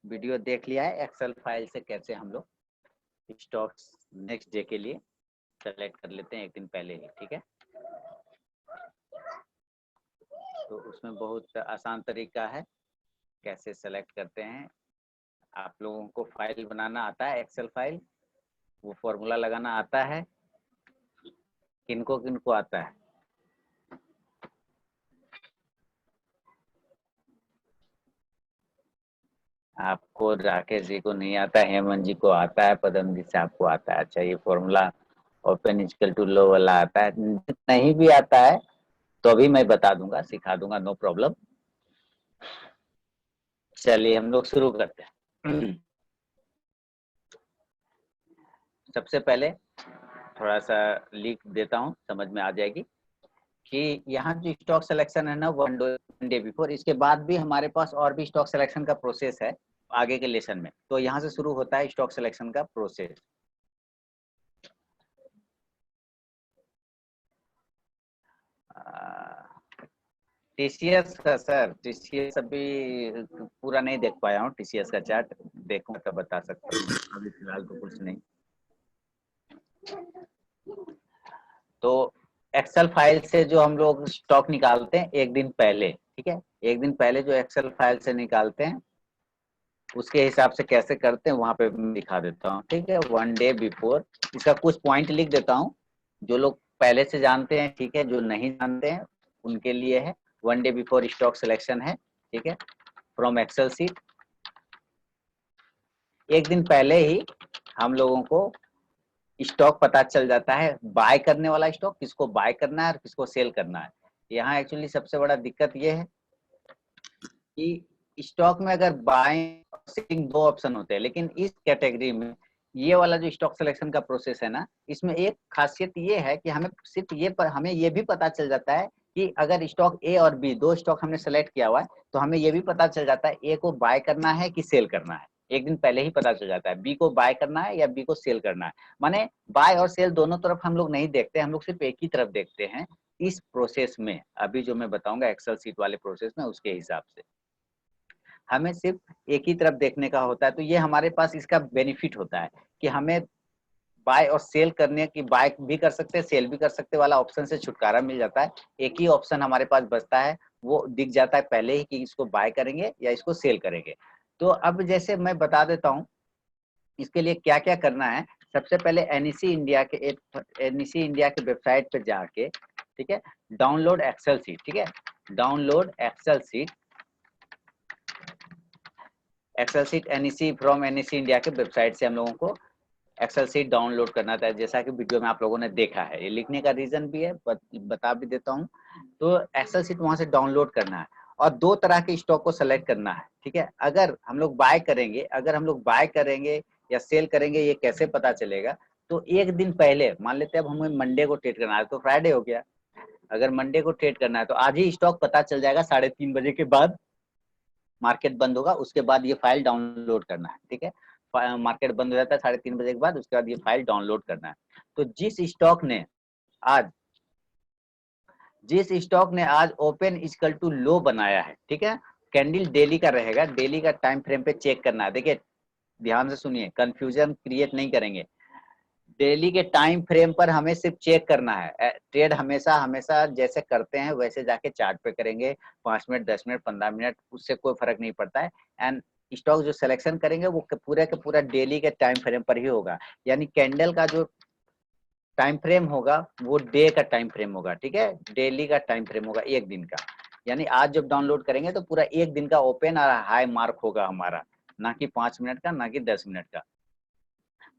Video देख लिया है एक्सेल फाइल से कैसे हम लोग स्टॉक्स नेक्स्ट डे के लिए सेलेक्ट कर लेते हैं एक दिन पहले ही, ठीक है। तो उसमें बहुत आसान तरीका है कैसे सेलेक्ट करते हैं। आप लोगों को फाइल बनाना आता है, एक्सेल फाइल, वो फॉर्मूला लगाना आता है, किनको किनको आता है? आपको राकेश जी को नहीं आता, हेमंत जी को आता है, पदम जी साहब को आता है। अच्छा, ये फॉर्मूला ओपन इक्वल टू लो वाला आता है। नहीं भी आता है तो अभी मैं बता दूंगा, सिखा दूंगा, नो प्रॉब्लम। चलिए हम लोग शुरू करते हैं। सबसे पहले थोड़ा सा लिख देता हूँ, समझ में आ जाएगी कि यहाँ जो स्टॉक सिलेक्शन है ना वन डे बिफोर, इसके बाद भी हमारे पास और भी स्टॉक सिलेक्शन का प्रोसेस है आगे के लेसन में। तो यहाँ से शुरू होता है स्टॉक सिलेक्शन का प्रोसेस। टीसीएस का सर, टीसीएस अभी पूरा नहीं देख पाया हूँ, टीसीएस का चार्ट देखूं तो बता सकता हूँ, अभी फिलहाल तो कुछ नहीं। तो एक्सेल फाइल से जो हम लोग स्टॉक निकालते हैं एक दिन पहले, ठीक है, एक दिन पहले जो एक्सेल फाइल से निकालते हैं उसके हिसाब से कैसे करते हैं वहां पे दिखा देता हूँ, ठीक है। वन डे बिफोर इसका कुछ पॉइंट लिख देता हूँ, जो लोग पहले से जानते हैं, ठीक है, जो नहीं जानते हैं उनके लिए है। One day before stock selection है, ठीक है, फ्रॉम एक्सेल सीट। एक दिन पहले ही हम लोगों को स्टॉक पता चल जाता है, बाय करने वाला स्टॉक किसको बाय करना है और किसको सेल करना है। यहाँ एक्चुअली सबसे बड़ा दिक्कत ये है कि स्टॉक में अगर बाइंग और सेलिंग दो ऑप्शन होते हैं, लेकिन इस कैटेगरी में ये वाला जो स्टॉक सिलेक्शन का प्रोसेस है ना, इसमें एक खासियत ये है कि हमें सिर्फ हमें ये भी पता चल जाता है कि अगर स्टॉक ए और बी दो स्टॉक हमने सेलेक्ट किया हुआ है तो हमें ये भी पता चल जाता है ए को बाय करना है कि सेल करना है। एक दिन पहले ही पता चल जाता है बी को बाय करना है या बी को सेल करना है। माने बाय और सेल दोनों तरफ हम लोग नहीं देखते, हम लोग सिर्फ एक ही तरफ देखते हैं इस प्रोसेस में। अभी जो मैं बताऊंगा एक्सेल सीट वाले प्रोसेस में, उसके हिसाब से हमें सिर्फ एक ही तरफ देखने का होता है। तो ये हमारे पास इसका बेनिफिट होता है कि हमें बाय और सेल करने की, बाय भी कर सकते हैं सेल भी कर सकते वाला ऑप्शन से छुटकारा मिल जाता है। एक ही ऑप्शन हमारे पास बचता है, वो दिख जाता है पहले ही कि इसको बाय करेंगे या इसको सेल करेंगे। तो अब जैसे मैं बता देता हूँ इसके लिए क्या क्या करना है। सबसे पहले एनईसी इंडिया के वेबसाइट पे जाके, ठीक है, डाउनलोड एक्सेल सीट, ठीक है, download Excel sheet, Excel sheet NEC from NEC India के वेबसाइट से हम लोगों को एक्सेल सीट डाउनलोड करना था, जैसा कि वीडियो में आप लोगों ने देखा है। ये लिखने का रीजन भी है, बता भी देता हूँ। तो एक्सेल सीट वहां से डाउनलोड करना है और दो तरह के स्टॉक को सेलेक्ट करना है, ठीक है। अगर हम लोग बाय करेंगे या सेल करेंगे ये कैसे पता चलेगा? तो एक दिन पहले मान लेते हैं अब हमें मंडे को ट्रेड करना है, तो फ्राइडे हो गया, अगर मंडे को ट्रेड करना है तो आज ही स्टॉक पता चल जाएगा 3:30 बजे के बाद। मार्केट बंद होगा उसके बाद ये फाइल डाउनलोड करना है, ठीक है। मार्केट बंद हो जाता है 3:30 बजे के बाद, उसके बाद ये फाइल डाउनलोड करना है। तो जिस स्टॉक ने आज ओपन इक्वल टू लो बनाया है, ठीक है, कैंडल डेली का रहेगा, डेली का टाइम फ्रेम पे चेक करना है। देखिए ध्यान से सुनिए, कंफ्यूजन क्रिएट नहीं करेंगे। डेली के टाइम फ्रेम पर हमें सिर्फ चेक करना है। ट्रेड हमेशा हमेशा जैसे करते हैं वैसे जाके चार्ट पे करेंगे, 5 मिनट 10 मिनट 15 मिनट, उससे कोई फर्क नहीं पड़ता है। एंड स्टॉक जो सिलेक्शन करेंगे वो पूरा का पूरा डेली के टाइम फ्रेम पर ही होगा, यानी कैंडल का जो टाइम फ्रेम होगा वो डे का टाइम फ्रेम होगा, ठीक है, डेली का टाइम फ्रेम होगा एक दिन का। यानी आज जब डाउनलोड करेंगे तो पूरा एक दिन का ओपन और हाई मार्क होगा हमारा, ना कि 5 मिनट का, ना कि 10 मिनट का।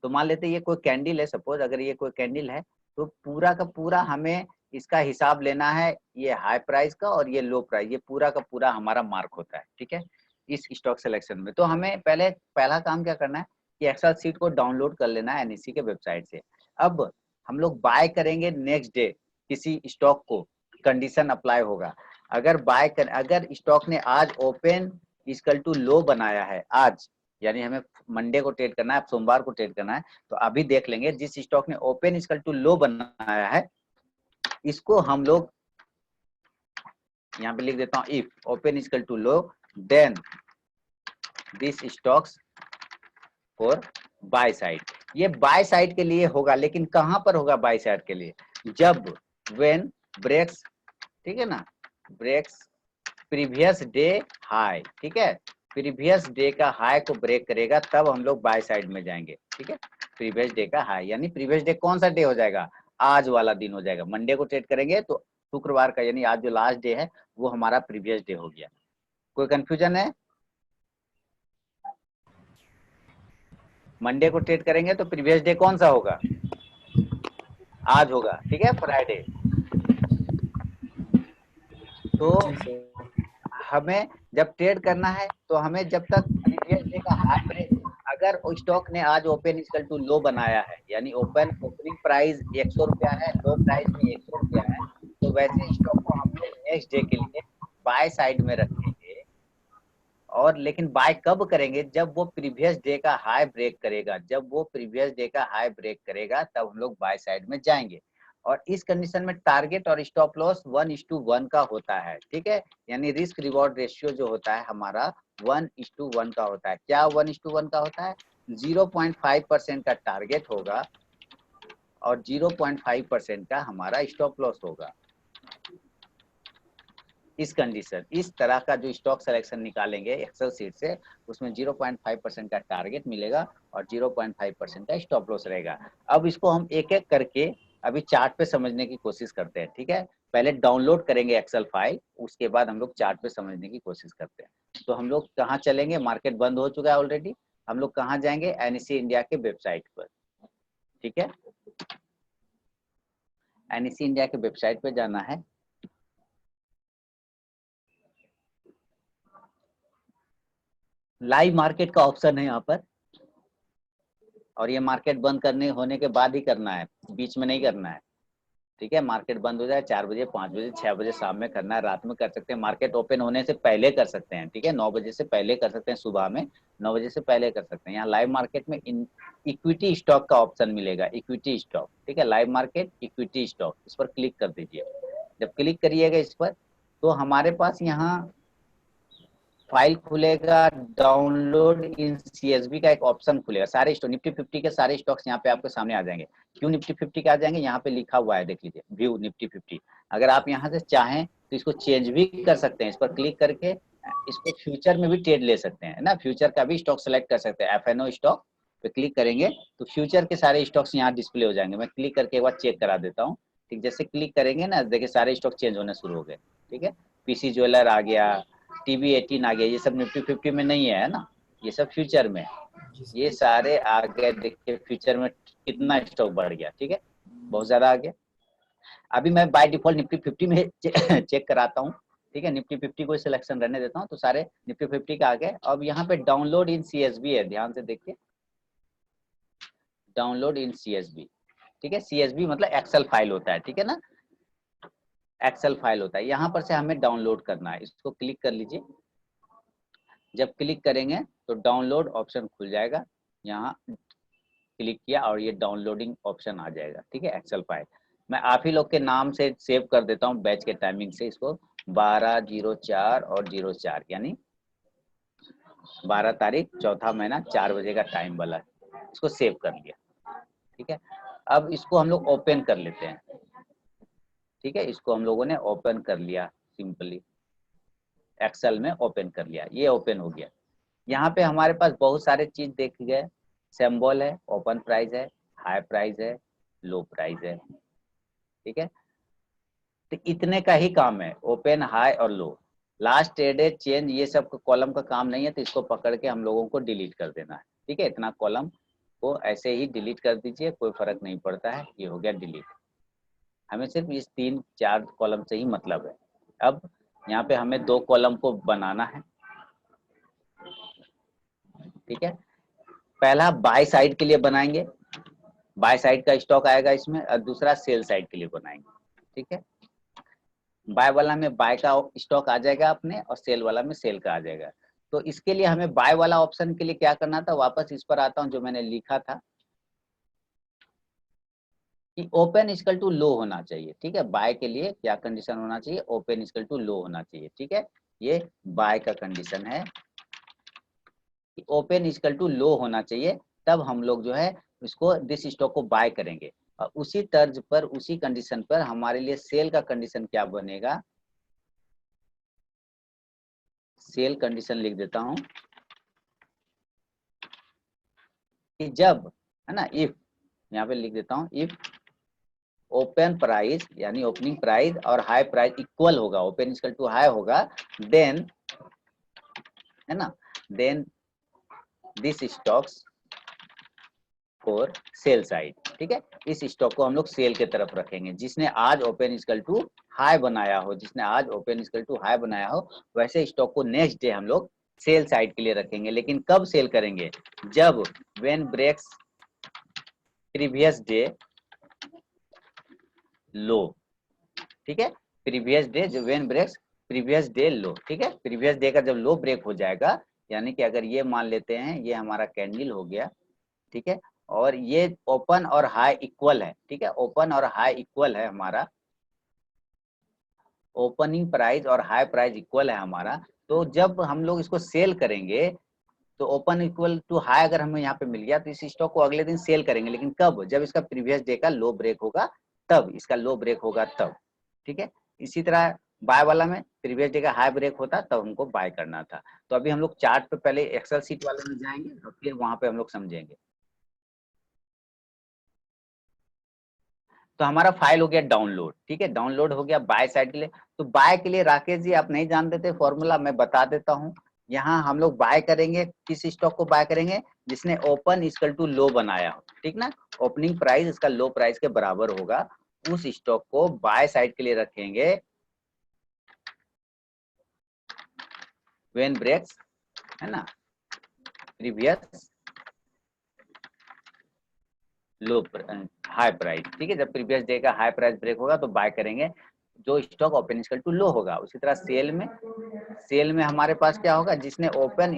तो मान लेते ये कोई कैंडल है, सपोज अगर ये कोई कैंडल है तो पूरा का पूरा हमें इसका हिसाब लेना है, ये हाई प्राइस का और ये लो प्राइस, ये पूरा का पूरा हमारा मार्क होता है, ठीक है, इस स्टॉक सिलेक्शन में। तो हमें पहला काम क्या करना है कि एक्सेल सीट को डाउनलोड कर लेना है एनईसी के वेबसाइट से। अब हम लोग बाय करेंगे नेक्स्ट डे किसी स्टॉक को, कंडीशन अप्लाई होगा। अगर स्टॉक ने आज ओपन इक्वल टू लो बनाया है आज, यानी हमें मंडे को ट्रेड करना है, सोमवार को ट्रेड करना है, तो अभी देख लेंगे जिस स्टॉक ने ओपन इक्वल टू लो बनाया है इसको हम लोग यहाँ पे लिख देता हूँ, if open equal to low then this stocks for buy side. ये बाय साइड के लिए होगा, लेकिन कहां पर होगा बाय साइड के लिए? जब व्हेन ब्रेक्स, ठीक है ना, ब्रेक्स प्रीवियस डे हाई, ठीक है, प्रीवियस डे का हाई को ब्रेक करेगा तब हम लोग बाय साइड में जाएंगे, ठीक है। प्रीवियस डे का हाई यानी प्रीवियस डे कौन सा डे हो जाएगा? आज वाला दिन हो जाएगा। मंडे को ट्रेड करेंगे तो शुक्रवार का यानी आज जो लास्ट डे है वो हमारा प्रीवियस डे हो गया। कोई कंफ्यूजन है? मंडे को ट्रेड करेंगे तो प्रीवियस डे कौन सा होगा? आज होगा, ठीक है, फ्राइडे। तो हमें जब ट्रेड करना है तो हमें जब तक प्रीवियस डे का हाई ब्रेक, अगर स्टॉक ने आज ओपन इक्वल टू लो बनाया है यानी ओपनिंग प्राइस 100 रुपया है, लो प्राइस भी 100 रुपया है, तो वैसे स्टॉक को हम लोग नेक्स्ट डे के लिए बाय साइड में रखेंगे। और लेकिन बाय कब करेंगे? जब वो प्रीवियस डे का हाई ब्रेक करेगा। जब वो प्रीवियस डे का हाई ब्रेक करेगा तब हम लोग बाय साइड में जाएंगे। और इस कंडीशन में टारगेट और स्टॉप लॉस 1:1 का होता है, ठीक है, यानी रिस्क रिवॉर्ड रेशियो जो होता है हमारा 1:1 का होता है। क्या 1:1 का होता है? 0.5% का टारगेट होगा और 0.5% का हमारा स्टॉप लॉस होगा। इस कंडीशन, इस तरह का जो स्टॉक सिलेक्शन निकालेंगे एक्सेल सीट से, उसमें 0.5% का टारगेट मिलेगा और 0.5% का स्टॉप लॉस रहेगा। अब इसको हम एक एक करके अभी चार्ट पे समझने की कोशिश करते हैं, ठीक है। पहले डाउनलोड करेंगे एक्सेल फाइल, उसके बाद हम लोग चार्ट पे समझने की कोशिश करते हैं। तो हम लोग कहाँ चलेंगे? मार्केट बंद हो चुका है ऑलरेडी। हम लोग कहाँ जाएंगे? एनईसी इंडिया के वेबसाइट पर, ठीक है। एनईसी इंडिया के वेबसाइट पे जाना है। लाइव मार्केट का ऑप्शन है यहाँ पर, और ये मार्केट बंद करने होने के बाद ही करना है, बीच में नहीं करना है, ठीक है। मार्केट बंद हो जाए 4 बजे, 5 बजे, 6 बजे शाम में करना है, रात में कर सकते हैं, मार्केट ओपन होने से पहले कर सकते हैं, ठीक है। 9 बजे से पहले कर सकते हैं, सुबह में 9 बजे से पहले कर सकते हैं। यहाँ लाइव मार्केट में इक्विटी स्टॉक का ऑप्शन मिलेगा, इक्विटी स्टॉक, ठीक है। लाइव मार्केट इक्विटी स्टॉक, इस पर क्लिक कर दीजिए। जब क्लिक करिएगा इस पर तो हमारे पास यहाँ फाइल खुलेगा, डाउनलोड इन सीएसवी का एक ऑप्शन खुलेगा। सारे स्टॉक निफ्टी 50 के सारे स्टॉक्स यहाँ पे आपके सामने आ जाएंगे। क्यों निफ्टी 50 के आ जाएंगे? यहाँ पे लिखा हुआ है, देख लीजिए, व्यू निफ्टी 50। अगर आप यहाँ से चाहें तो इसको चेंज भी कर सकते हैं। इस पर क्लिक करके इसको फ्यूचर में भी ट्रेड ले सकते हैं ना, फ्यूचर का भी स्टॉक सेलेक्ट कर सकते हैं। एफएनओ स्टॉक पे क्लिक करेंगे तो फ्यूचर के सारे स्टॉक्स यहाँ डिस्प्ले हो जाएंगे। मैं क्लिक करके एक बार चेक करा देता हूँ, ठीक। जैसे क्लिक करेंगे ना, देखिए सारे स्टॉक चेंज होने शुरू हो गए, ठीक है। पीसी ज्वेलर आ गया, TB18 आ गया, ये सब निफ्टी 50 में नहीं है ना, ये सब फ्यूचर में। ये सारे आ गए, देखिए फ्यूचर में कितना स्टॉक बढ़ गया, ठीक है, बहुत ज्यादा आ गया। अभी मैं बाय डिफॉल्ट निफ्टी 50 में चेक कराता हूँ, ठीक है। निफ्टी 50 को सिलेक्शन रहने देता हूँ तो सारे निफ्टी 50 का आ गए। अब यहाँ पे डाउनलोड इन CSV है, ध्यान से देखिए, डाउनलोड इन CSV, ठीक है। CSV मतलब एक्सेल फाइल होता है, ठीक है ना, एक्सेल फाइल होता है। यहाँ पर से हमें डाउनलोड करना है, इसको क्लिक कर लीजिए। जब क्लिक करेंगे तो डाउनलोड ऑप्शन खुल जाएगा, यहाँ क्लिक किया और ये डाउनलोडिंग ऑप्शन आ जाएगा, ठीक है, एक्सेल फाइल। मैं आप ही लोग के नाम से सेव कर देता हूँ बैच के टाइमिंग से, इसको 12/04 और 04 यानी 12 तारीख, चौथा महीना, 4 बजे का टाइम वाला, इसको सेव कर लिया, ठीक है। अब इसको हम लोग ओपन कर लेते हैं, ठीक है। इसको हम लोगों ने ओपन कर लिया, सिंपली एक्सेल में ओपन कर लिया, ये ओपन हो गया। यहाँ पे हमारे पास बहुत सारे चीज देख गए, सिंबल है, ओपन प्राइस है, हाई प्राइस है, लो प्राइस है, ठीक है। तो इतने का ही काम है, ओपन, हाई और लो। लास्ट ट्रेडेड चेंज ये सब कॉलम का काम नहीं है, तो इसको पकड़ के हम लोगों को डिलीट कर देना है, ठीक है। इतना कॉलम को ऐसे ही डिलीट कर दीजिए, कोई फर्क नहीं पड़ता है, ये हो गया डिलीट। हमें सिर्फ इस 3-4 कॉलम से ही मतलब है। अब यहाँ पे हमें 2 कॉलम को बनाना है, ठीक है। पहला बाय साइड के लिए बनाएंगे, बाय साइड का स्टॉक आएगा इसमें, और दूसरा सेल साइड के लिए बनाएंगे, ठीक है। बाय वाला में बाय का स्टॉक आ जाएगा अपने, और सेल वाला में सेल का आ जाएगा। तो इसके लिए हमें बाय वाला ऑप्शन के लिए क्या करना था, वापस इस पर आता हूँ जो मैंने लिखा था कि ओपन इक्वल टू लो होना चाहिए, ठीक है। बाय के लिए क्या कंडीशन होना चाहिए? ओपन इक्वल टू लो होना चाहिए, ठीक है। ये बाय का कंडीशन है, ओपन इक्वल टू लो होना चाहिए, तब हम लोग जो है इसको दिस स्टॉक को बाय करेंगे। और उसी तर्ज पर, उसी कंडीशन पर हमारे लिए सेल का कंडीशन क्या बनेगा, सेल कंडीशन लिख देता हूं कि जब, है ना, इफ, यहाँ पे लिख देता हूं, इफ ओपन प्राइस यानी ओपनिंग प्राइस और हाई प्राइस इक्वल होगा, ओपन इक्वल टू हाई होगा, देन, है ना, then this stocks for sell side. ठीक है, इस स्टॉक को हम लोग सेल के तरफ रखेंगे। जिसने आज ओपन इक्वल टू हाई बनाया हो, जिसने आज ओपन इक्वल टू हाई बनाया हो, वैसे स्टॉक को नेक्स्ट डे हम लोग सेल साइड के लिए रखेंगे। लेकिन कब सेल करेंगे, जब when breaks previous day low. ठीक है, प्रीवियस डे, जो when breaks previous day low. ठीक है, प्रीवियस डे का जब लो ब्रेक हो जाएगा, यानी कि अगर ये मान लेते हैं ये हमारा कैंडल हो गया, ठीक है, और ये ओपन और हाई इक्वल है। ठीक है, ओपन और हाई इक्वल है हमारा, ओपनिंग प्राइस और हाई प्राइस इक्वल है हमारा। तो जब हम लोग इसको सेल करेंगे, तो ओपन इक्वल टू हाई अगर हमें यहाँ पे मिल गया, तो इस स्टॉक को अगले दिन सेल करेंगे। लेकिन कब, जब इसका प्रीवियस डे का लो ब्रेक होगा, तब इसका लो ब्रेक होगा तब। ठीक है, इसी तरह बाय वाला में प्रीवियस डे का हाई ब्रेक होता तब हमको बाय करना था। तो अभी हम लोग चार्ट पे पहले एक्सेल सीट वाले में जाएंगे और फिर वहां पे हम लोग समझेंगे। तो हमारा फाइल हो गया डाउनलोड। ठीक है, डाउनलोड हो गया बाय साइड के लिए। तो बाय के लिए राकेश जी आप नहीं जानते थे फॉर्मूला, मैं बता देता हूँ। यहाँ हम लोग बाय करेंगे, किस स्टॉक को बाय करेंगे, जिसने ओपन इक्वल टू लो बनाया हो। ठीक ना, ओपनिंग प्राइस इसका लो प्राइस के बराबर होगा, उस स्टॉक को बाय साइड के लिए रखेंगे व्हेन ब्रेक्स, है ना, प्रीवियस लो हाई प्राइस। ठीक है, जब प्रीवियस डे का हाई प्राइस ब्रेक होगा तो बाय करेंगे जो स्टॉक ओपन इक्वल टू लो होगा। उसी तरह सेल में, सेल में हमारे पास क्या होगा, जिसने ओपन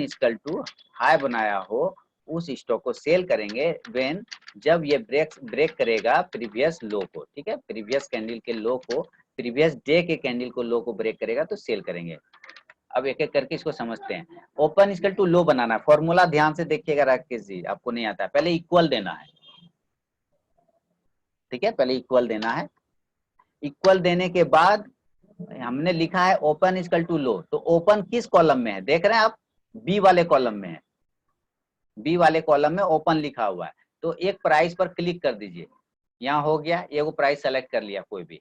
इक्वल टू हाई बनाया हो, उस स्टॉक को सेल करेंगे व्हेन, जब ये ब्रेक करेगा प्रीवियस लो को। ठीक है, प्रीवियस कैंडल के लो को, प्रीवियस डे के कैंडल को लो को ब्रेक करेगा तो सेल करेंगे। अब एक एक करके इसको समझते हैं। ओपन इक्वल टू लो बनाना है, फॉर्मूला ध्यान से देखिएगा राकेश जी, आपको नहीं आता है। पहले इक्वल देना है। ठीक है, पहले इक्वल देना है। इक्वल देने के बाद हमने लिखा है ओपन इक्वल टू लो, तो ओपन किस कॉलम में है देख रहे हैं आप, बी वाले कॉलम में है। बी वाले कॉलम में ओपन लिखा हुआ है। तो एक प्राइस पर क्लिक कर दीजिए, यहाँ हो गया, एगो प्राइस सेलेक्ट कर लिया कोई भी,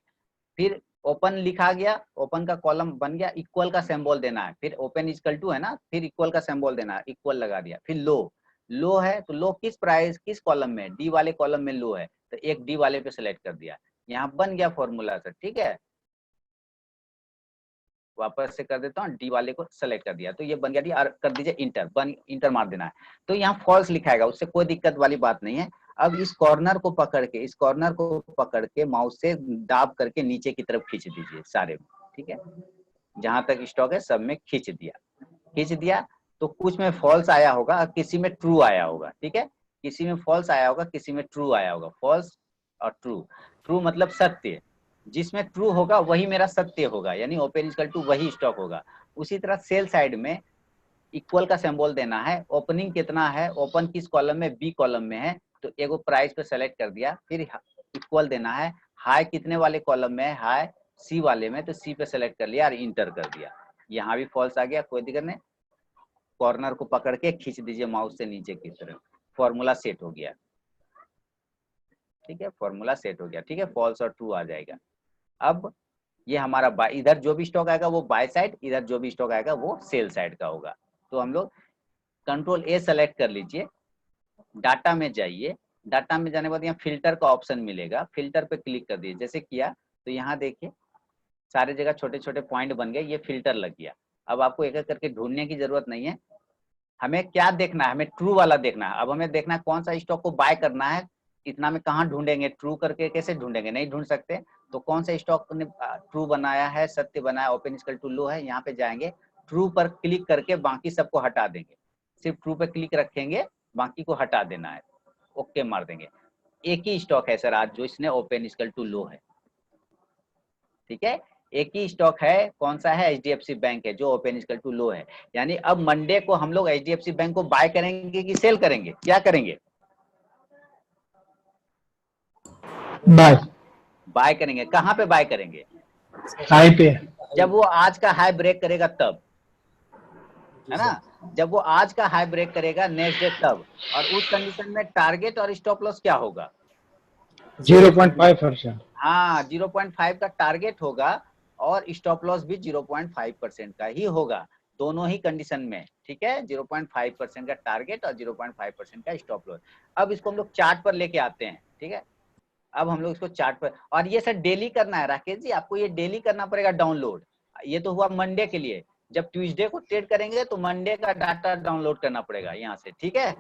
फिर ओपन लिखा गया, ओपन का कॉलम बन गया, इक्वल का सिंबल देना है, फिर ओपन इक्वल टू है ना, फिर इक्वल का सिंबल देना है, इक्वल लगा दिया, फिर लो। लो है तो लो किस प्राइस, किस कॉलम में, डी वाले कॉलम में लो है, तो एक डी वाले पे सेलेक्ट कर दिया, यहाँ बन गया फॉर्मूला सर। ठीक है, वापस से कर देता हूँ, डी वाले को सेलेक्ट कर दिया तो ये बन गया, और कर दीजिए इंटर, बन इंटर मार देना है। तो यहाँ फॉल्स लिखाएगा, उससे कोई दिक्कत वाली बात नहीं है। अब इस कॉर्नर को पकड़ के, इस कॉर्नर को पकड़ के माउस से दाब करके नीचे की तरफ खींच दीजिए सारे में। ठीक है, जहां तक स्टॉक है सब में खींच दिया, खींच दिया। तो कुछ में फॉल्स आया होगा, किसी में ट्रू आया होगा। ठीक है, किसी में फॉल्स आया होगा, किसी में ट्रू आया होगा। फॉल्स और ट्रू, ट्रू मतलब सत्य, जिसमें ट्रू होगा वही मेरा सत्य होगा, यानी ओपन इक्वल टू वही स्टॉक होगा। उसी तरह सेल साइड में इक्वल का सिंबल देना है, ओपनिंग कितना है, ओपन किस कॉलम में, बी कॉलम में है, तो एगो प्राइस पे सेलेक्ट कर दिया, फिर इक्वल देना है, हाई कितने वाले कॉलम में है, हाई सी वाले में, तो सी पे सेलेक्ट कर लिया और इंटर कर दिया। यहाँ भी फॉल्स आ गया, कोई दिक्कत नहीं, कॉर्नर को पकड़ के खींच दीजिए माउस से नीचे की तरफ, फॉर्मूला सेट हो गया। ठीक है, फॉर्मूला सेट हो गया। ठीक है, फॉल्स और ट्रू आ जाएगा। अब ये हमारा बाय, इधर जो भी स्टॉक आएगा वो बाय साइड, इधर जो भी स्टॉक आएगा वो सेल साइड का होगा। तो हम लोग कंट्रोल ए सेलेक्ट कर लीजिए, डाटा में जाइए, डाटा में जाने के बाद यहाँ फिल्टर का ऑप्शन मिलेगा, फिल्टर पे क्लिक कर दीजिए। जैसे किया तो यहाँ देखिए सारे जगह छोटे छोटे पॉइंट बन गए, ये फिल्टर लग गया। अब आपको एक एक करके ढूंढने की जरूरत नहीं है, हमें क्या देखना है, हमें ट्रू वाला देखना है। अब हमें देखना है कौन सा स्टॉक को बाय करना है, इतना में कहाँ ढूंढेंगे, ट्रू करके कैसे ढूंढेंगे, नहीं ढूंढ सकते। तो कौन सा स्टॉक ने ट्रू बनाया है, सत्य बनाया, ओपन इक्वल टू लो है, यहाँ पे जाएंगे, ट्रू पर क्लिक करके बाकी सबको हटा देंगे, सिर्फ ट्रू पे क्लिक रखेंगे, बाकी को हटा देना है, ओके मार देंगे। एक ही स्टॉक है सर आज जो इसने ओपन इक्वल टू लो है। ठीक है, एक ही स्टॉक है, कौन सा है? HDFC बैंक है, जो ओपन इक्वल टू लो है। यानी अब मंडे को हम लोग HDFC बैंक को बाय करेंगे कि सेल करेंगे? क्या करेंगे? बाय। बाय करेंगे। कहाँ पे बाय करेंगे? हाई पे। जब वो आज का हाई ब्रेक करेगा तब, है ना? जब वो आज का हाई ब्रेक करेगा नेक्स्ट डे तब, और उस कंडीशन में टारगेट और स्टॉप लॉस क्या होगा? 0.5%। हाँ, 0.5 का टारगेट होगा और स्टॉप लॉस भी 0.5% का ही होगा, दोनों ही कंडीशन में। ठीक है, 0.5% का टारगेट और 0.5% का स्टॉप लॉस। अब इसको हम लोग चार्ट पर लेके आते हैं। ठीक है, अब हम लोग इसको चार्ट पर, और ये सर डेली करना है राकेश जी, आपको ये डेली करना पड़ेगा डाउनलोड। ये तो हुआ मंडे के लिए। जब ट्यूसडे को ट्रेड करेंगे तो मंडे का डाटा डाउनलोड करना पड़ेगा यहाँ से। ठीक है,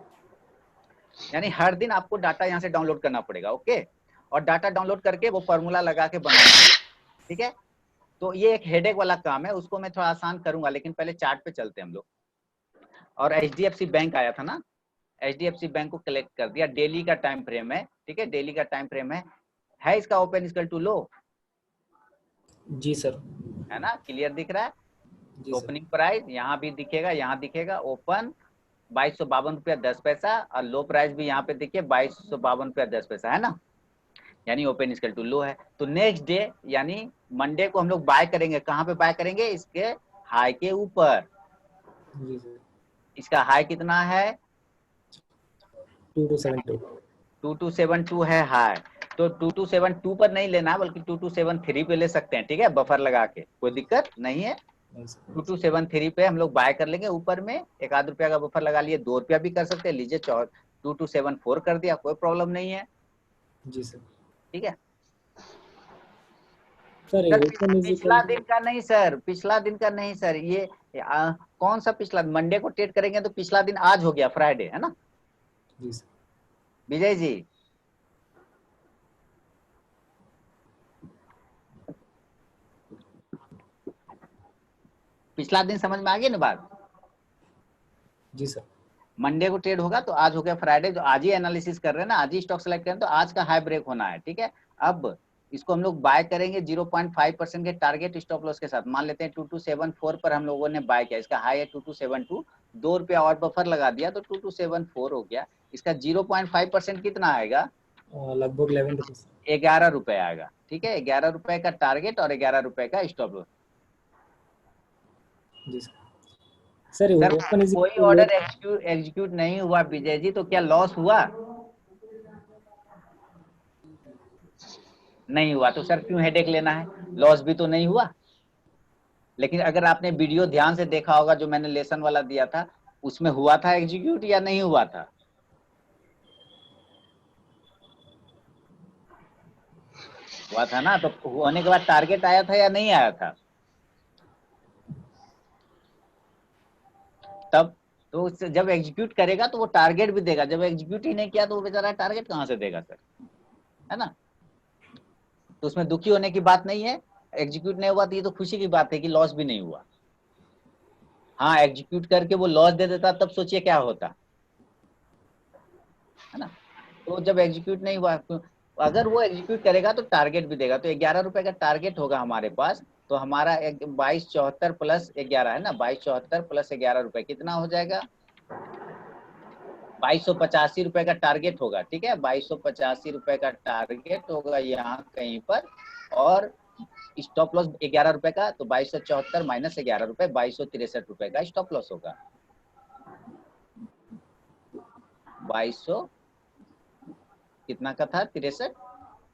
यानी हर दिन आपको डाटा यहाँ से डाउनलोड करना पड़ेगा। ओके, और डाटा डाउनलोड करके वो फॉर्मूला लगा के बनाना है। ठीक है, तो ये एक हेडेक वाला काम है, उसको मैं थोड़ा आसान करूंगा, लेकिन पहले चार्ट पे चलते हैं हम लोग। और HDFC बैंक आया था ना, HDFC बैंक को कलेक्ट कर दिया, डेली का टाइम फ्रेम है। ठीक है, डेली का टाइम फ्रेम है इसका ओपन इक्वल टू लो। जी सर। है ना, क्लियर दिख रहा है? जी ओपनिंग प्राइस यहाँ भी दिखेगा, यहाँ दिखेगा ओपन 2252 रुपया 10 पैसा, और लो प्राइस भी यहाँ पे देखिए 2252 रुपया 10 पैसा, है ना? यानी ओपन इक्वल टू लो है। तो नेक्स्ट डे यानी मंडे को हम लोग बाय करेंगे। कहाँ पे बाय करेंगे? इसके हाई के ऊपर। जी सर। इसका हाई कितना है? 2272। 2272 है हाई। तो 2272 पर नहीं लेना, बल्कि 2273 पे ले सकते हैं। ठीक है, बफर लगा के, कोई दिक्कत नहीं है। 2273 पे हम लोग बाय कर लेंगे। ऊपर में एक आध रुपया का बफर लगा लिए, 2 रुपया भी कर सकते हैं, लीजिए 2274 कर दिया, कोई प्रॉब्लम नहीं है। जी सर। ठीक है sir sir, open is equal पिछला टू। दिन का नहीं सर, पिछला दिन का नहीं सर, ये कौन सा पिछला? मंडे को ट्रेड करेंगे तो पिछला दिन आज हो गया, फ्राइडे, है ना जी सर। विजय जी? पिछला दिन समझ में आ गई ना बात? जी सर। मंडे को ट्रेड होगा तो आज हो गया फ्राइडे, जो आज ही एनालिसिस कर रहे हैं ना, आज ही स्टॉक सेलेक्ट करें, तो आज का हाई ब्रेक होना है। ठीक है, अब इसको हम लोग बाय करेंगे 0.5% के टारगेट स्टॉप लॉस के साथ। मान लेते हैं 2274 पर हम लोगों ने बाय किया, इसका हाई है 2272, 2 रुपया और बफर लगा दिया तो 2274 हो गया। इसका 0.5% कितना आएगा? लगभग 11 रुपीज। 11 रुपए आएगा। ठीक है, 11 रुपए का टारगेट और 11 रुपए का स्टॉप लॉस। जी sir. Sir sir open is कोई equal to low. Order execute नहीं हुआ विजय जी, तो क्या लॉस हुआ? नहीं हुआ। तो सर क्यों हेडेक लेना है? लॉस भी तो नहीं हुआ। लेकिन अगर आपने वीडियो ध्यान से देखा होगा, जो मैंने लेसन वाला दिया था, उसमें हुआ था एग्जीक्यूट या नहीं हुआ था? हुआ था ना। तो होने के बाद टारगेट आया था या नहीं आया था? तब तो जब एग्जीक्यूट करेगा तो वो टारगेट भी देगा, जब एग्जीक्यूट ही नहीं किया तो वो बेचारा टारगेट कहां से देगा सर, है ना? तो उसमें दुखी होने की बात नहीं है। एग्जीक्यूट नहीं हुआ तो ये तो खुशी की बात है कि लॉस भी नहीं हुआ। हाँ, एग्जीक्यूट करके वो लॉस दे देता तब सोचिए क्या होता, है ना? तो जब एग्जीक्यूट नहीं हुआ, तो अगर वो एग्जीक्यूट करेगा तो टारगेट भी देगा। तो 11 रुपए का टारगेट होगा हमारे पास। तो हमारा 2274 प्लस 11 है ना, 2274 प्लस 11 रुपए कितना हो जाएगा? 2285 रुपए का टारगेट होगा। ठीक है, 2285 रुपए का टारगेट होगा यहाँ कहीं पर, और स्टॉप लॉस 11 रुपए का। तो 2274 माइनस 11 रुपए, 2263 रुपए का स्टॉप लॉस होगा। 2200 कितना का था? 63।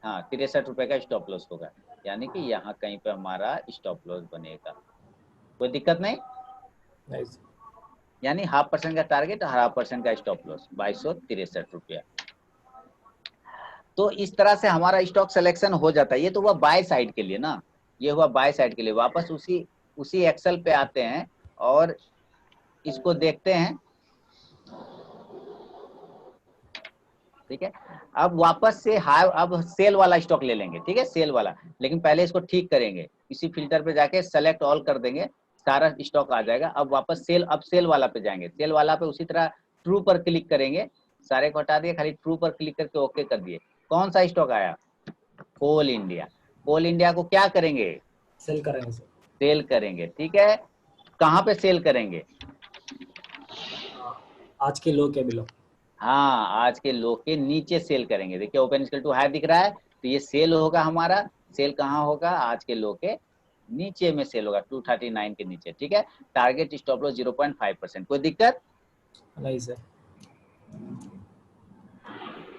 हाँ, 63 रुपए का स्टॉप लॉस होगा, यानी कि यहाँ कहीं पे हमारा स्टॉप लॉस बनेगा। कोई दिक्कत नहीं। नाइस। यानी 0.5% का टारगेट, 0.5% का स्टॉप लॉस, 2263 रुपया। तो इस तरह से हमारा स्टॉक सिलेक्शन हो जाता है। ये तो हुआ बाय साइड के लिए ना, ये हुआ बाय साइड के लिए। वापस उसी एक्सेल पे आते हैं और इसको देखते हैं। ठीक है, अब वापस से हाई, अब सेल वाला स्टॉक ले लेंगे। ठीक है, सेल वाला, लेकिन पहले इसको ठीक करेंगे। इसी फिल्टर पे जाके सेलेक्ट ऑल कर देंगे, सारा स्टॉक आ जाएगा। अब वापस सेल, अब सेल वाला पे जाएंगे। सेल वाला पे उसी तरह ट्रू पर क्लिक करेंगे, सारे को हटा दिए, खाली ट्रू पर क्लिक करके ओके कर दिए। कौन सा स्टॉक आया? कोल इंडिया। कोल इंडिया को क्या करेंगे? सेल करेंगे सर। सेल करेंगे, ठीक है। कहाँ पे सेल करेंगे? आज के लो के बिलो। हाँ, आज के लो के नीचे सेल करेंगे। देखिए ओपन इक्वल टू हाई दिख रहा है, तो ये सेल होगा हमारा। सेल कहाँ होगा? आज के लो के नीचे में सेल होगा, 239 के नीचे, ठीक है। Target stop loss 0.5%। कोई दिक्कत? नहीं सर।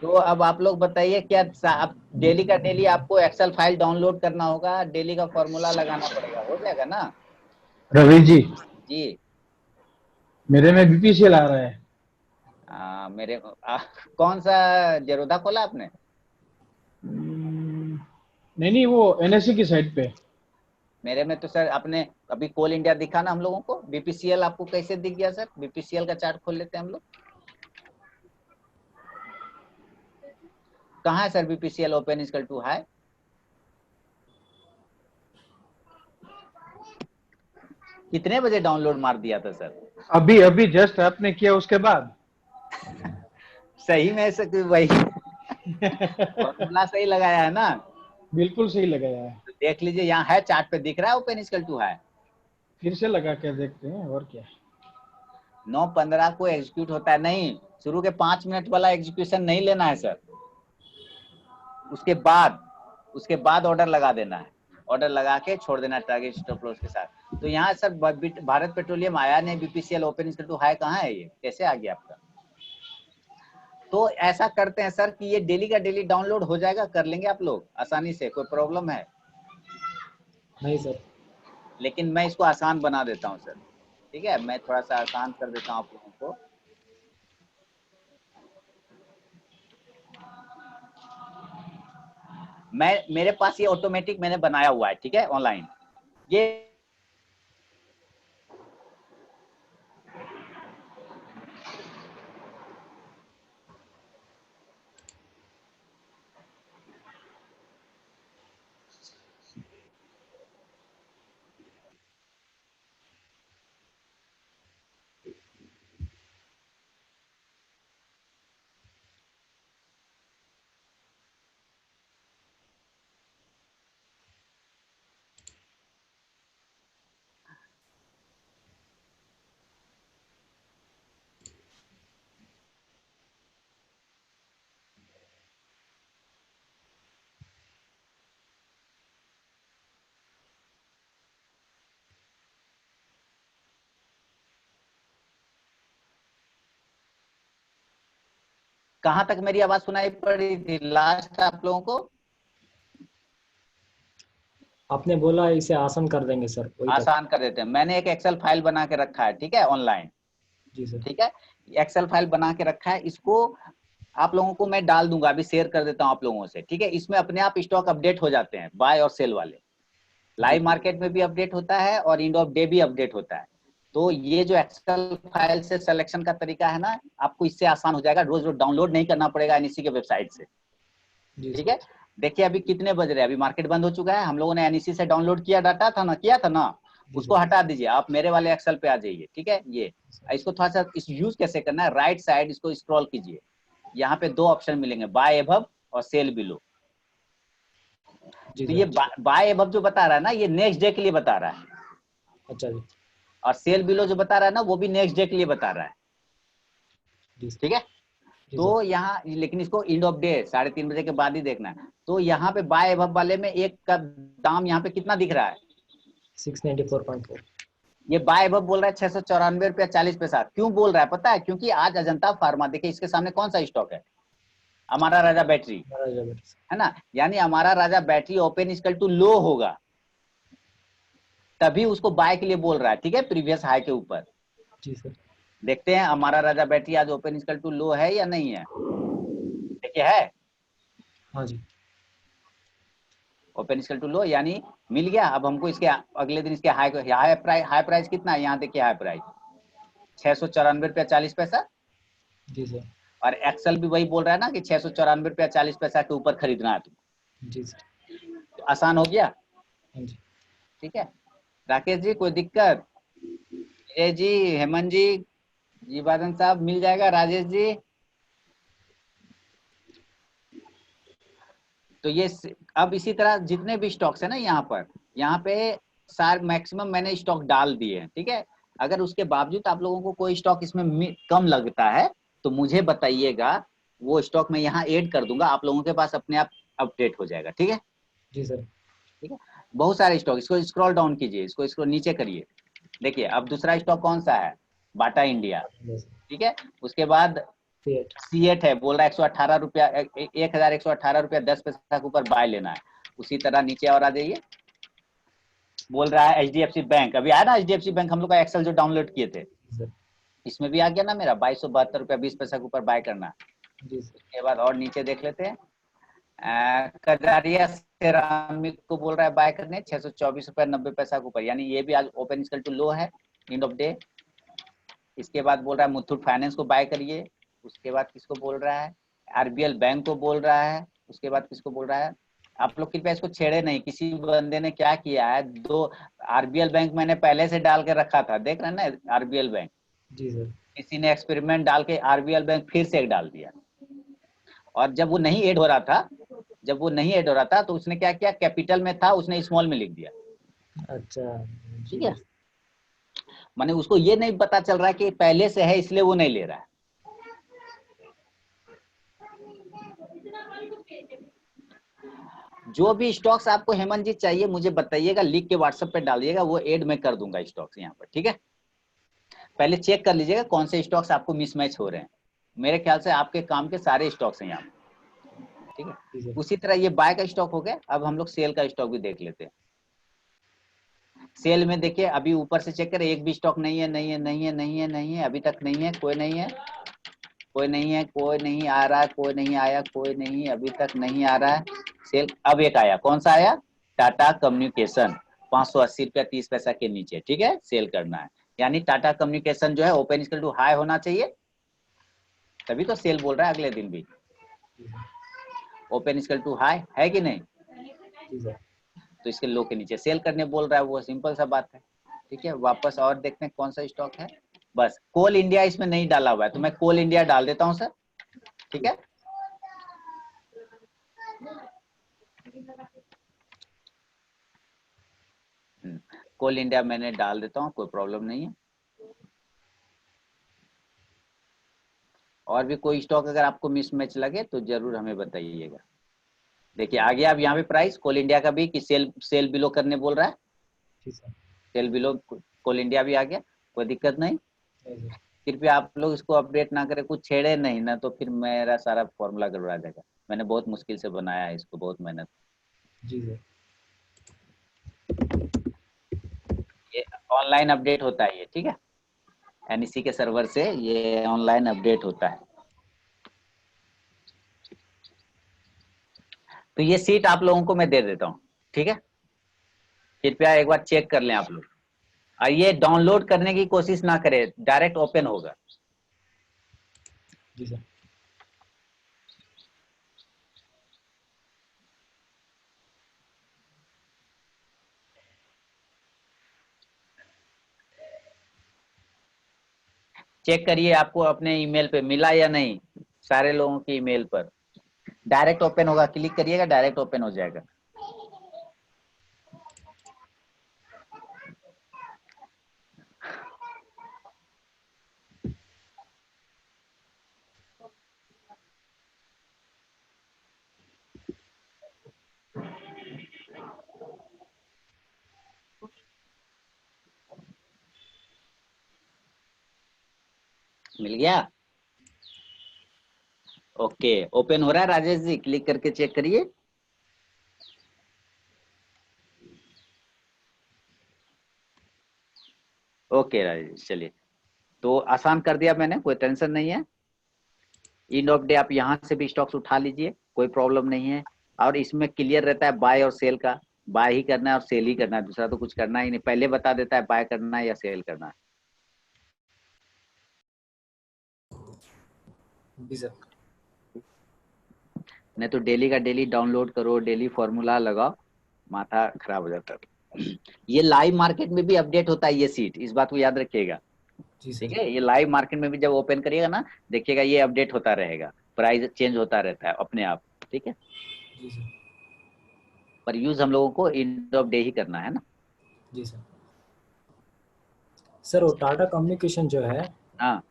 तो अब आप लोग बताइए, क्या आप डेली का डेली आपको एक्सेल फाइल डाउनलोड करना होगा, डेली का फॉर्मूला लगाना पड़ेगा, हो जाएगा ना? रवि जी, जी। मेरे में बीपीसीएल आ रहा है। कौन सा जेरोधा खोला आपने? नहीं नहीं, वो एनएससी की साइड पे। मेरे में तो सर आपने अभी कोल इंडिया दिखा ना हम लोगों को, बीपीसीएल आपको कैसे दिख गया सर? बीपीसीएल का चार्ट खोल लेते हैं हम लोग। कहाँ है sir BPCL open equal to high? कितने बजे डाउनलोड मार दिया था सर? अभी अभी जस्ट आपने किया उसके बाद। सही में सर वही फॉर्मूला सही लगाया है ना? बिल्कुल सही लगाया है। तो देख लीजिए, यहाँ है चार्ट पे दिख रहा है ओपन इक्वल टू हाई। फिर से लगा के देखते हैं और क्या। 9:15 को एग्जीक्यूट होता है। नहीं, शुरू के 5 मिनट वाला एग्जीक्यूशन नहीं लेना है सर। उसके बाद ऑर्डर लगा देना है। ऑर्डर लगा के छोड़ देना टारगेट स्टॉप लॉस के साथ। तो यहाँ सर भारत पेट्रोलियम आया नहीं, BPCL open equal to high कहाँ है? ये कैसे आ गया आपका? तो ऐसा करते हैं सर कि ये डेली का डेली डाउनलोड हो जाएगा, कर लेंगे आप लोग आसानी से, कोई प्रॉब्लम है? नहीं सर। लेकिन मैं इसको आसान बना देता हूँ सर, ठीक है। मैं थोड़ा सा आसान कर देता हूँ आप लोगों को। मेरे पास ये ऑटोमेटिक मैंने बनाया हुआ है, ठीक है, ऑनलाइन। ये कहाँ तक मेरी आवाज सुनाई पड़ी थी लास्ट आप लोगों को? आपने बोला इसे आसान कर देंगे सर, वही तक। आसान कर देते हैं। मैंने एक एक्सेल फाइल बना के रखा है, ठीक है, ऑनलाइन। जी सर। ठीक है, एक्सेल फाइल बना के रखा है, इसको आप लोगों को मैं डाल दूंगा, अभी शेयर कर देता हूं आप लोगों से, ठीक है। इसमें अपने आप स्टॉक अपडेट हो जाते हैं, बाय और सेल वाले। जी लाइव मार्केट में भी अपडेट होता है और एंड ऑफ डे भी अपडेट होता है। तो ये जो एक्सेल फाइल से सिलेक्शन का तरीका है ना, आपको इससे आसान हो जाएगा, रोज रोज डाउनलोड नहीं करना पड़ेगा एनईसी के वेबसाइट से, जी ठीक सर। है। देखिए अभी कितने बज रहे हैं, अभी मार्केट बंद हो चुका है, हम लोगों ने एनईसी से डाउनलोड किया डाटा था ना, किया था ना, जी उसको सर। हटा दीजिए, आप मेरे वाले एक्सेल पे आ जाइए, ठीक है। ये इसको थोड़ा सा इस यूज कैसे करना है, राइट साइड इसको स्क्रॉल कीजिए, यहाँ पे दो ऑप्शन मिलेंगे, बाय एबव और सेल बिलो। जी तो सर। ये बाय एबव जो बता रहा है ना, ये नेक्स्ट डे के लिए बता रहा है, अच्छा जी। और सेल बिलो जो बता रहा है ना, वो भी नेक्स्ट डे के लिए बता रहा है, जी सर। ठीक है। जी सर। तो यहाँ लेकिन इसको एंड ऑफ डे 3:30 बजे के बाद ही देखना है। तो यहाँ पे बाय एबव वाले में एक का दाम यहाँ पे कितना दिख रहा है? 694.4। ये बाय एबव बोल रहा है 694 रुपया 40 पैसा। क्यों बोल रहा है पता है? क्योंकि आज अजंता फार्मा, देखिए इसके सामने कौन सा स्टॉक है, हमारा राजा बैटरी, है ना। यानी हमारा राजा बैटरी ओपन इक्वल टू लो होगा, तभी उसको बाय के लिए बोल रहा है, ठीक है, प्रीवियस हाई के ऊपर। जी सर। देखते हैं हमारा राजा बैटरी आज ओपन इक्वल टू लो है या नहीं है। देखिए है हाँ जी। ओपन इक्वल टू लो, यानी मिल गया। अब हमको इसके अगले दिन इसके हाई प्राइस कितना है, यहाँ देखिए हाई प्राइस 694 रुपया 40 पैसा। जी सर। और एक्सेल भी वही बोल रहा है ना कि 694 रुपया 40 पैसा के ऊपर खरीदना है तुम। जी सर। तो आसान हो गया, हाँ जी। ठीक है। राकेश जी कोई दिक्कत? विजय जी, हेमंत जी, जीवानंद साहब मिल जाएगा, राजेश जी। तो ये अब इसी तरह जितने भी स्टॉक्स है ना यहाँ पे सारे मैक्सिमम मैंने स्टॉक डाल दिए हैं, ठीक है। अगर उसके बावजूद आप लोगों को कोई स्टॉक इसमें कम लगता है तो मुझे बताइएगा, वो स्टॉक मैं यहाँ ऐड कर दूंगा, आप लोगों के पास अपने आप अपडेट हो जाएगा, ठीक है। जी सर। ठीक है, बहुत सारे स्टॉक, इसको स्क्रॉल डाउन कीजिए, इसको नीचे करिए। देखिए अब दूसरा स्टॉक कौन सा है, बाटा इंडिया, ठीक है। उसके बाद C8 C8 है, बोल रहा है 118 रुपया, 1118 रुपया 10 पैसा के ऊपर बाय लेना है। उसी तरह नीचे और आ जाइए, बोल रहा है HDFC बैंक, अभी आया ना HDFC बैंक, हम लोग का एक्सेल जो डाउनलोड किए थे, सर। इसमें भी आ गया ना मेरा 2272 रुपया 20 पैसा के ऊपर बाय करना। जी सर। उसके बाद और नीचे देख लेते हैं, कजारिया सेरामिक को बोल रहा है बाय करने 624 रुपया 90 पैसा के ऊपर, यानी ये भी आज ओपन इक्वल टू लो है, एंड ऑफ डे। इसके बाद बोल रहा है मुथूट फाइनेंस को बाय करिए। उसके बाद किसको बोल रहा है, RBL बैंक को बोल रहा है। उसके बाद किसको बोल रहा है, आप लोग कृपया इसको छेड़े नहीं, किसी बंदे ने क्या किया है, 2 RBL बैंक मैंने पहले से डाल के रखा था, देख रहे हैं ना RBL बैंक, जी सर। किसी ने एक्सपेरिमेंट डाल के RBL बैंक फिर से एक डाल दिया। और जब वो नहीं ऐड हो रहा था, तो उसने क्या किया, कैपिटल में था उसने स्मॉल में लिख दिया, अच्छा। ठीक है। माने उसको ये नहीं पता चल रहा है कि पहले से है इसलिए वो नहीं ले रहा है। जो भी स्टॉक्स आपको हेमंत जी चाहिए मुझे बताइएगा, लिख के व्हाट्सएप पे डालिएगा, वो ऐड मैं कर दूंगा स्टॉक्स यहाँ पर, ठीक है। पहले चेक कर लीजिएगा कौन से स्टॉक्स आपको मिसमैच हो रहे हैं, मेरे ख्याल से आपके काम के सारे स्टॉक्स हैं यहाँ पर, ठीक है। उसी तरह ये बाय का स्टॉक हो गया, अब हम लोग सेल का स्टॉक भी देख लेते हैं। सेल में देखिए अभी ऊपर से चेक करें, एक भी स्टॉक नहीं है, अभी तक नहीं है, कोई नहीं आ रहा है, कोई नहीं आया, कोई नहीं अभी तक नहीं आ रहा है सेल। अब एक आया, कौन सा आया, टाटा कम्युनिकेशन, 580 रुपया 30 पैसा के नीचे, ठीक है, सेल करना है। यानी टाटा कम्युनिकेशन जो है ओपन इक्वल टू हाई होना चाहिए, तभी तो सेल बोल रहा है अगले दिन भी। ओपन इक्वल टू हाई है कि नहीं, तो इसके लो के नीचे सेल करने बोल रहा है, वो सिंपल सा बात है, ठीक है। वापस और देखते हैं कौन सा स्टॉक है, बस कोल इंडिया इसमें नहीं डाला हुआ है, तो मैं कोल इंडिया डाल देता हूं सर, ठीक है। कोल इंडिया मैंने डाल देता हूं, कोई प्रॉब्लम नहीं है। और भी कोई स्टॉक अगर आपको मिसमैच लगे तो जरूर हमें बताइएगा। देखिए आ गया अब यहाँ पे प्राइस कोल इंडिया का भी, कि सेल बिलो करने बोल रहा है, सेल बिलो कोल इंडिया भी आ गया, कोई दिक्कत नहीं। कृपया आप लोग इसको अपडेट ना करें, कुछ छेड़े नहीं ना, तो फिर मेरा सारा फॉर्मूला गड़बड़ा जाएगा। मैंने बहुत मुश्किल से बनाया है इसको, बहुत मेहनत। जी सर। ये ऑनलाइन अपडेट होता है ये, ठीक है, NEC के सर्वर से ये ऑनलाइन अपडेट होता है। तो ये सीट आप लोगों को मैं दे देता हूँ, ठीक है। कृपया एक बार चेक कर लें आप लोग, और ये डाउनलोड करने की कोशिश ना करें, डायरेक्ट ओपन होगा। जी सर। चेक करिए आपको अपने ईमेल पे मिला या नहीं, सारे लोगों की ईमेल पर डायरेक्ट ओपन होगा, क्लिक करिएगा डायरेक्ट ओपन हो जाएगा। मिल गया, ओके ओपन हो रहा है राजेश जी, क्लिक करके चेक करिए। ओके राजेश, चलिए तो आसान कर दिया मैंने, कोई टेंशन नहीं है। एंड ऑफ डे आप यहाँ से भी स्टॉक्स उठा लीजिए, कोई प्रॉब्लम नहीं है। और इसमें क्लियर रहता है बाय और सेल का, बाय ही करना है और सेल ही करना है, दूसरा तो कुछ करना ही नहीं, पहले बता देता है बाय करना है या सेल करना है। जी सर। नहीं तो डेली का डेली डाउनलोड करो, डेली फॉर्मूला लगाओ, माथा खराब हो जाता है। ये लाइव मार्केट में भी अपडेट होता है ये सीट, इस बात को याद रखिएगा, जी ठीक सर। है। ये लाइव मार्केट में भी जब ओपन करिएगा ना, देखिएगा ये अपडेट होता रहेगा, प्राइस चेंज होता रहता है अपने आप, ठीक है। जी सर। पर यूज हम लोगों को एंड ऑफ डे ही करना है ना। जी सर। सर वो टाटा कम्युनिकेशन जो है, हाँ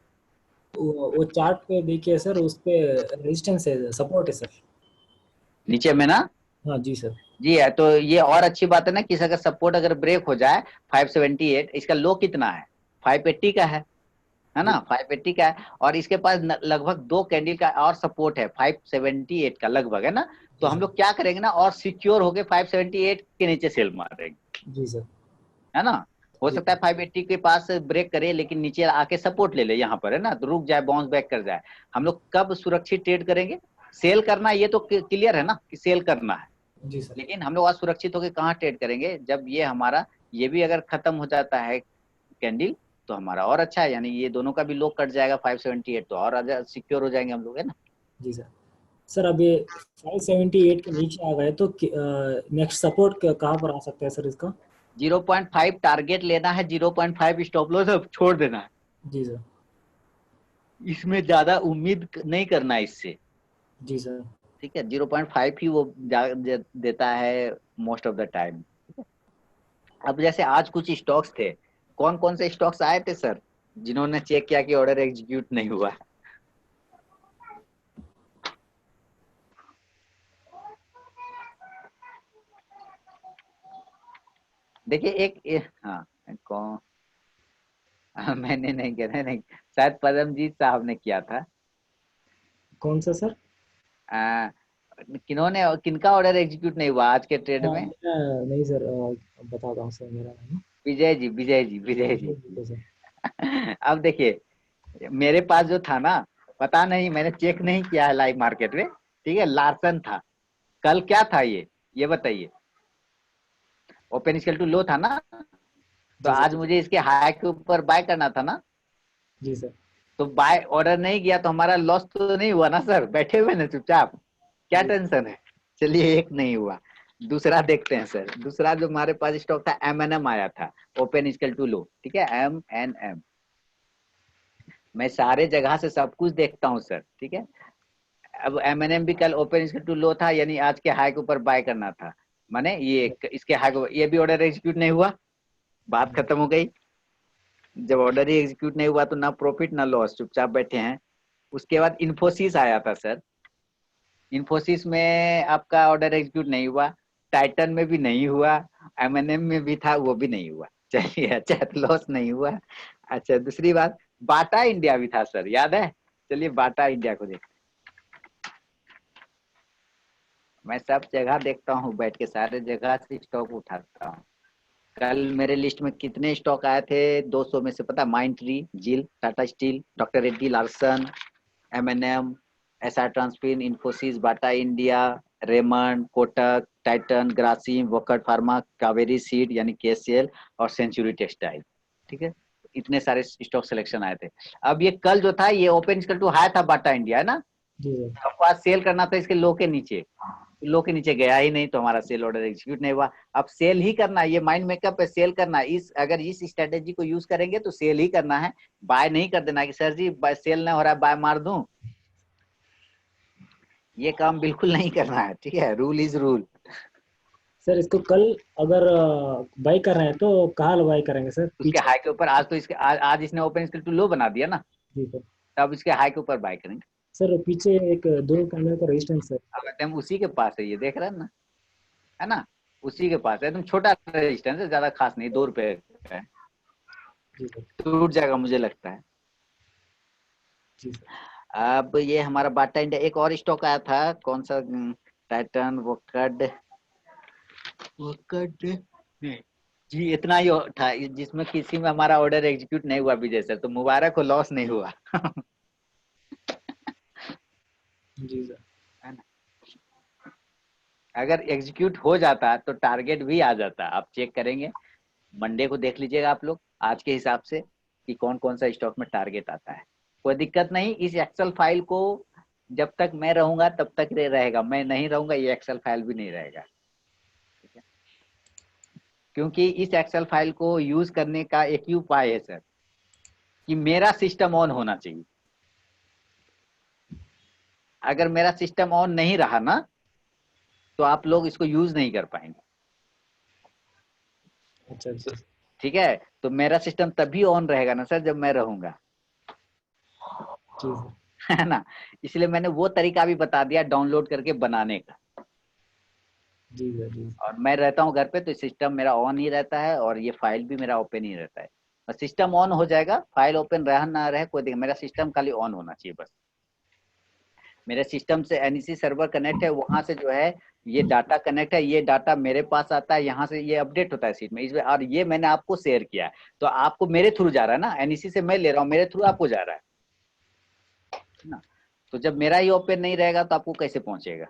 वो चार्ट पे देखिए सर, उस पे रेजिस्टेंस है, सपोर्ट है सर। नीचे में ना। हाँ जी सर। जी है, तो ये और अच्छी बात है ना कि अगर सपोर्ट अगर ब्रेक हो जाए 578, इसका लो कितना है, 580 का है जी ना, 580 का है, और इसके पास लगभग 2 कैंडल का और सपोर्ट है 578 का लगभग, है ना। तो जी हम सर। लोग क्या करेंगे ना, और सिक्योर होके 578 के नीचे सेल मारेंगे, जी सर। है ना। हो जी सकता है 580 के पास ब्रेक करे लेकिन नीचे आके सपोर्ट ले ले यहाँ पर, है ना, तो रुक जाए, बाउंस बैक कर जाए। हम लोग कब सुरक्षित ट्रेड करेंगे, सेल करना, ये तो क्लियर है ना कि सेल करना है, जी सर। लेकिन हम लोग आज सुरक्षित होकर कहाँ ट्रेड करेंगे, जब ये हमारा, ये भी अगर खत्म हो जाता है कैंडल तो हमारा और अच्छा है, यानी ये दोनों का भी लो कट जाएगा 578, तो और सिक्योर हो जाएंगे हम लोग, है ना। जी सर। सर अब ये 578 के नीचे आ गए तो नेक्स्ट सपोर्ट कहाँ पर आ सकता है सर इसका? 0.5 टारगेट लेना है, 0.5 स्टॉप लॉस अब छोड़ देना है, जी सर। इसमें ज्यादा उम्मीद नहीं करना है इससे, जी सर। ठीक है। 0.5 ही वो देता है मोस्ट ऑफ द टाइम। अब जैसे आज कुछ स्टॉक्स थे, कौन कौन से स्टॉक्स आए थे सर, जिन्होंने चेक किया कि ऑर्डर एग्जीक्यूट नहीं हुआ। देखिए हाँ, कौन, मैंने नहीं किया था, नहीं, शायद परमजीत साहब ने किया था। कौन सा सर? आ, किन्होंने, किनका ऑर्डर एग्जीक्यूट नहीं हुआ आज के ट्रेड हाँ, में। नहीं सर, बताता हूँ सर, मेरा नाम विजय जी, विजय जी, विजय जी। है सर। अब देखिए, मेरे पास जो था ना, पता नहीं, मैंने चेक नहीं किया है लाइव मार्केट में, ठीक है, लार्सन था। कल क्या था ये बताइए, ओपन स्केल टू लो था ना, तो जी सर। आज मुझे इसके हाई के ऊपर बाय करना था ना, जी सर। तो बाय ऑर्डर नहीं गया तो हमारा लॉस तो नहीं हुआ ना सर, बैठे हुए ना चुपचाप, क्या जी टेंशन है। चलिए, एक नहीं हुआ, दूसरा देखते हैं सर। दूसरा जो हमारे पास स्टॉक था, एम आया था, ओपन स्केल टू लो, ठीक है, एम। मैं सारे जगह से सब कुछ देखता हूँ सर, ठीक है। अब एम भी कल ओपन स्केल टू लो था, यानी आज के हाई के ऊपर बाय करना था, माने ये इसके हाई को, ये भी ऑर्डर एग्जीक्यूट नहीं हुआ, बात खत्म हो गई। जब ऑर्डर ही एग्जीक्यूट नहीं हुआ तो ना प्रॉफिट ना लॉस, चुपचाप बैठे हैं। उसके बाद इन्फोसिस आया था सर, इन्फोसिस में आपका ऑर्डर एग्जीक्यूट नहीं हुआ, टाइटन में भी नहीं हुआ, एमएनएम में भी था, वो भी नहीं हुआ। चलिए, अच्छा, लॉस नहीं हुआ। अच्छा, दूसरी बात, बाटा इंडिया भी था सर, याद है। चलिए बाटा इंडिया को देख, मैं सब जगह देखता हूँ बैठ के, सारे जगह से स्टॉक उठाता हूँ। कल मेरे लिस्ट में कितने स्टॉक आए थे 200 में से, पता, माइंड ट्री, जिल, Tata steel, doctor Reddy Larsen, एमएनएम, SR Transfin, Infosys, Bata India, Raymond, Kotak, Titan, Grasim, Wockhardt pharma, Kaveri seed यानी केसीएल, और सेंचुरी टेक्सटाइल, ठीक है। इतने सारे स्टॉक सिलेक्शन आए थे। अब ये कल जो था, ये ओपन स्केल टू हाई था बाटा इंडिया, है ना। जी सर। हमको आज सेल करना था इसके लो के नीचे, लो के नीचे गया ही नहीं, तो हमारा सेल ऑर्डर एग्जीक्यूट नहीं हुआ। अब सेल ही करना है, ये माइंड मेकअप है, सेल करना है। अगर इस स्ट्रेटेजी को यूज करेंगे तो सेल ही करना है, बाय नहीं कर देना कि सर जी सेल नहीं हो रहा है, बाय मार दूं, ये काम बिल्कुल नहीं करना है, ठीक है, रूल इज रूल। सर इसको कल अगर बाई कर रहे हैं तो कहाँ बाई करेंगे सर, उसके पीछे? हाई के ऊपर, आज तो इसके आज इसने ओपन स्केल टू लो बना दिया ना, जी सर। तब इसके हाई के ऊपर बाय करेंगे। सर पीछे एक 2 कैंडल का रेजिस्टेंस है। अब एकदम उसी के पास है, ये देख रहे हैं ना, है ना, उसी के पास है, एकदम छोटा रेजिस्टेंस है, ज्यादा खास नहीं, 2 रुपए का है, जी सर। टूट जाएगा मुझे लगता है। जी सर। अब ये हमारा बाटा इंडिया, एक और स्टॉक आया था, कौन सा, टाइटन, वोकड, वोकड नहीं, जी इतना ही था, जिसमें किसी में हमारा ऑर्डर एग्जीक्यूट नहीं हुआ विजय सर, तो मुबारक हो, लॉस नहीं हुआ। जी सर। है ना? अगर एग्जीक्यूट हो जाता तो टारगेट भी आ जाता, आप चेक करेंगे, मंडे को देख लीजिएगा आप लोग आज के हिसाब से कि कौन कौन सा स्टॉक में टारगेट आता है। कोई दिक्कत नहीं, इस एक्सेल फाइल को जब तक मैं रहूंगा तब तक रहेगा, मैं नहीं रहूंगा ये एक्सेल फाइल भी नहीं रहेगा, ठीक है। क्योंकि इस एक्सेल फाइल को यूज करने का एक ही उपाय है सर, कि मेरा सिस्टम ऑन होना चाहिए। अगर मेरा सिस्टम ऑन नहीं रहा ना, तो आप लोग इसको यूज नहीं कर पाएंगे। अच्छा अच्छा ठीक है, तो मेरा सिस्टम तभी ऑन रहेगा ना सर जब मैं रहूंगा, जी सर है ना। इसलिए मैंने वो तरीका भी बता दिया डाउनलोड करके बनाने का। जी सर जी और मैं रहता हूँ घर पे तो सिस्टम मेरा ऑन ही रहता है और ये फाइल भी मेरा ओपन ही रहता है। सिस्टम ऑन हो जाएगा, फाइल ओपन रह ना रहे कोई दिक्कत, मेरा सिस्टम खाली ऑन होना चाहिए बस। मेरे सिस्टम से एनईसी सर्वर कनेक्ट है, वहां से जो है ये डाटा कनेक्ट है, ये डाटा मेरे पास आता है, यहाँ से ये अपडेट होता है सीट में इसमें, और ये मैंने आपको शेयर किया है तो आपको मेरे थ्रू जा रहा है ना, एनईसी से मैं ले रहा हूँ, मेरे थ्रू आपको जा रहा है ना। तो जब मेरा ही ओपन नहीं रहेगा तो आपको कैसे पहुंचेगा।